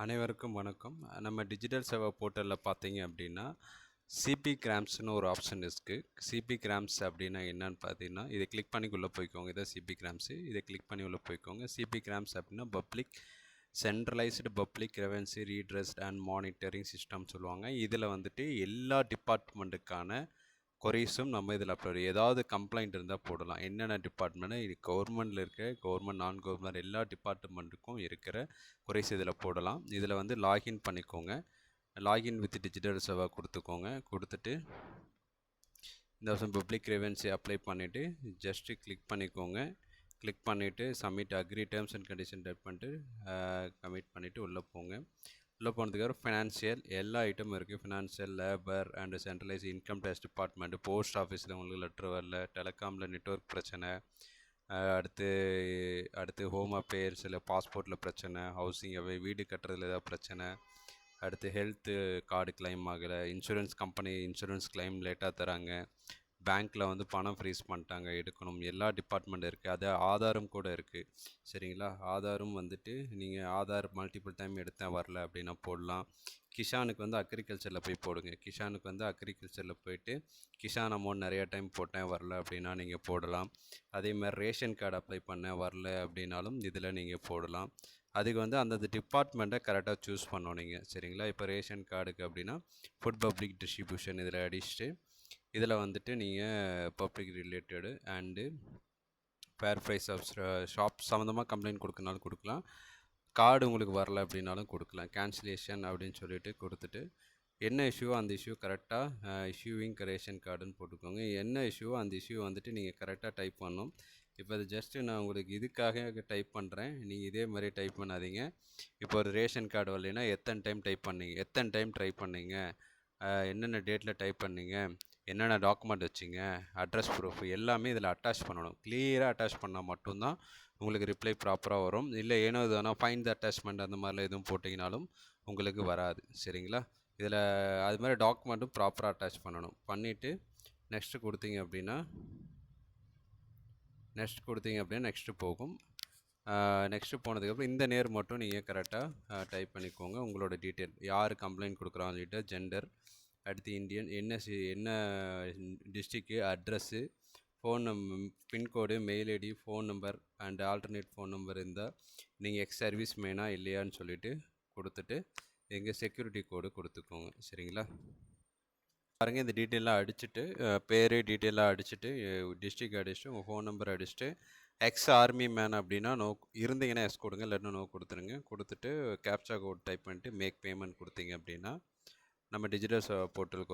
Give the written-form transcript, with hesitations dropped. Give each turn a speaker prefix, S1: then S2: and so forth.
S1: அனைவருக்கும் வணக்கம். நம்ம டிஜிட்டல் சேவை போர்ட்டலில் பார்த்தீங்க அப்படின்னா சிபி கிராம்ஸ்னு ஒரு ஆப்ஷன் இருக்குது. சிபி கிராம்ஸ் அப்படின்னா என்னன்னு பார்த்தீங்கன்னா, இதை கிளிக் பண்ணி உள்ளே போய்க்கோங்க. இதை சிபி கிராம்ஸு, இதை கிளிக் பண்ணி உள்ளே போய்க்கோங்க. சிபி கிராம்ஸ் அப்படின்னா public centralised public grievance redress and monitoring system சொல்லுவாங்க. இதில் வந்துட்டு எல்லா டிபார்ட்மெண்ட்டுக்கான கொரீஸும் நம்ம இதில் அப்லோட் ஏதாவது கம்ப்ளைண்ட் இருந்தால் போடலாம். என்னென்ன டிபார்ட்மெண்ட்னா இது கவர்மெண்ட்டில் இருக்க கவர்மெண்ட் நான் கவர்மெண்ட் எல்லா டிபார்ட்மெண்ட்டுக்கும் இருக்கிற கொரீஸ் இதில் போடலாம். இதில் வந்து லாகின் பண்ணிக்கோங்க. லாகின் வித் டிஜிட்டல் சேவை கொடுத்துக்கோங்க. கொடுத்துட்டு இந்த வருஷம் பப்ளிக் ரெவென்சி அப்ளை பண்ணிவிட்டு ஜஸ்ட்டு கிளிக் பண்ணிக்கோங்க. கிளிக் பண்ணிவிட்டு submit agree terms and condition type பண்ணிட்டு கமிட் பண்ணிவிட்டு உள்ளே போங்க. உள்ளே போனதுக்கப்புறம் ஃபினான்ஷியல் எல்லா ஐட்டமும் இருக்குது. Financial, labour and centralise income tax department, post ஆஃபீஸில் உங்களுக்கு லெட்ரு வரல, டெலகாமில் நெட்ஒர்க் பிரச்சனை, அடுத்து ஹோம் அஃபேர்ஸில் பாஸ்போர்ட்டில் பிரச்சனை, ஹவுசிங் வீடு கட்டுறதுல ஏதாவது பிரச்சனை, அடுத்து ஹெல்த்து கார்டு கிளைம் ஆகலை, இன்சூரன்ஸ் கம்பெனி இன்சூரன்ஸ் கிளைம் லேட்டாக தராங்க, பேங்க்கில் வந்து பணம் ஃப்ரீஸ் பண்ணிட்டாங்க எடுக்கணும், எல்லா டிபார்ட்மெண்ட் இருக்குது. அது ஆதாரும் கூட இருக்குது. சரிங்களா? ஆதாரும் வந்துட்டு நீங்கள் ஆதார் மல்டிபிள் டைம் எடுத்தேன் வரல அப்படின்னா போடலாம். கிஷானுக்கு வந்து அக்ரிகல்ச்சரில் போய் போடுங்க. கிஷானுக்கு வந்து அக்ரிகல்ச்சரில் போயிட்டு கிஷான் அமௌண்ட் நிறையா டைம் போட்டேன் வரல அப்படின்னா நீங்கள் போடலாம். அதேமாதிரி ரேஷன் கார்டு அப்ளை பண்ணேன் வரல அப்படின்னாலும் இதில் நீங்கள் போடலாம். அதுக்கு வந்து அந்தந்த டிபார்ட்மெண்ட்டை கரெக்டாக சூஸ் பண்ணணும் நீங்கள். சரிங்களா? இப்போ ரேஷன் கார்டுக்கு அப்படின்னா ஃபுட் பப்ளிக் டிஸ்ட்ரிபியூஷன் இதில் அடிச்சுட்டு இதில் வந்துட்டு நீங்கள் public related and fair price of shop சம்மந்தமாக கம்ப்ளைண்ட் கொடுக்கனாலும் கொடுக்கலாம். கார்டு உங்களுக்கு வரல அப்படின்னாலும் கொடுக்கலாம். கேன்சலேஷன் அப்படின்னு சொல்லிட்டு கொடுத்துட்டு என்ன இஷ்யூவோ அந்த இஷ்யூ கரெக்டாக இஷ்யூவிங் ரேஷன் கார்டுன்னு போட்டுக்கோங்க. என்ன இஷ்யூவோ அந்த இஷ்யூ வந்துட்டு நீங்கள் கரெக்டாக டைப் பண்ணணும். இப்போ அது ஜஸ்ட்டு நான் உங்களுக்கு இதுக்காக டைப் பண்ணுறேன். நீங்கள் இதே மாதிரி டைப் பண்ணாதீங்க. இப்போ ஒரு ரேஷன் கார்டு வரலைன்னா எத்தனை டைம் ட்ரை பண்ணீங்க, என்னென்ன டேட்டில் டைப் பண்ணீங்க, என்னென்ன டாக்குமெண்ட் வச்சிங்க, அட்ரஸ் ப்ரூஃப் எல்லாமே இதில் அட்டாச் பண்ணணும். கிளியராக அட்டாச் பண்ணால் மட்டும்தான் உங்களுக்கு ரிப்ளை ப்ராப்பராக வரும். இல்லை ஏனோ இதுனா ஃபைண்ட் த அட்டாச்மெண்ட் அந்த மாதிரிலாம் எதுவும் போட்டிங்கனாலும் உங்களுக்கு வராது. சரிங்களா? இதில் அது மாதிரி டாக்குமெண்ட்டும் ப்ராப்பராக அட்டாச் பண்ணணும். பண்ணிவிட்டு நெக்ஸ்ட்டு கொடுத்தீங்க அப்படின்னா நெக்ஸ்ட்டு போகும். நெக்ஸ்ட்டு போனதுக்கப்புறம் இந்த நேர் மட்டும் நீங்கள் கரெக்டாக டைப் பண்ணிக்கோங்க. உங்களோட டீட்டெயில், யார் கம்ப்ளைண்ட் கொடுக்குறாங்க டீட்டெயில், ஜெண்டர், அடுத்து இந்தியன், என்ன district, address, pincode, mail ID, phone number and alternate phone number இருந்தால் நீங்கள் எக்ஸ் சர்வீஸ் மேனா இல்லையான்னு சொல்லிவிட்டு கொடுத்துட்டு எங்கள் செக்யூரிட்டி கோடு கொடுத்துக்கோங்க. சரிங்களா? பாருங்கள், இந்த டீட்டெயிலாக அடிச்சுட்டு பேர் டீட்டெயிலாக அடிச்சுட்டு டிஸ்ட்ரிக் அடிச்சுட்டு உங்கள் ஃபோன் நம்பர் அடிச்சுட்டு எக்ஸ் ஆர்மி மேன் அப்படின்னா நோ இருந்தீங்கன்னா எஸ் கொடுங்க, இல்லைன்னா நோ கொடுத்துருங்க. கொடுத்துட்டு கேப்சா கோட் டைப் பண்ணிட்டு மேக் பேமெண்ட் கொடுத்தீங்க அப்படின்னா நம்ம டிஜிட்டல் போர்ட்டலுக்கு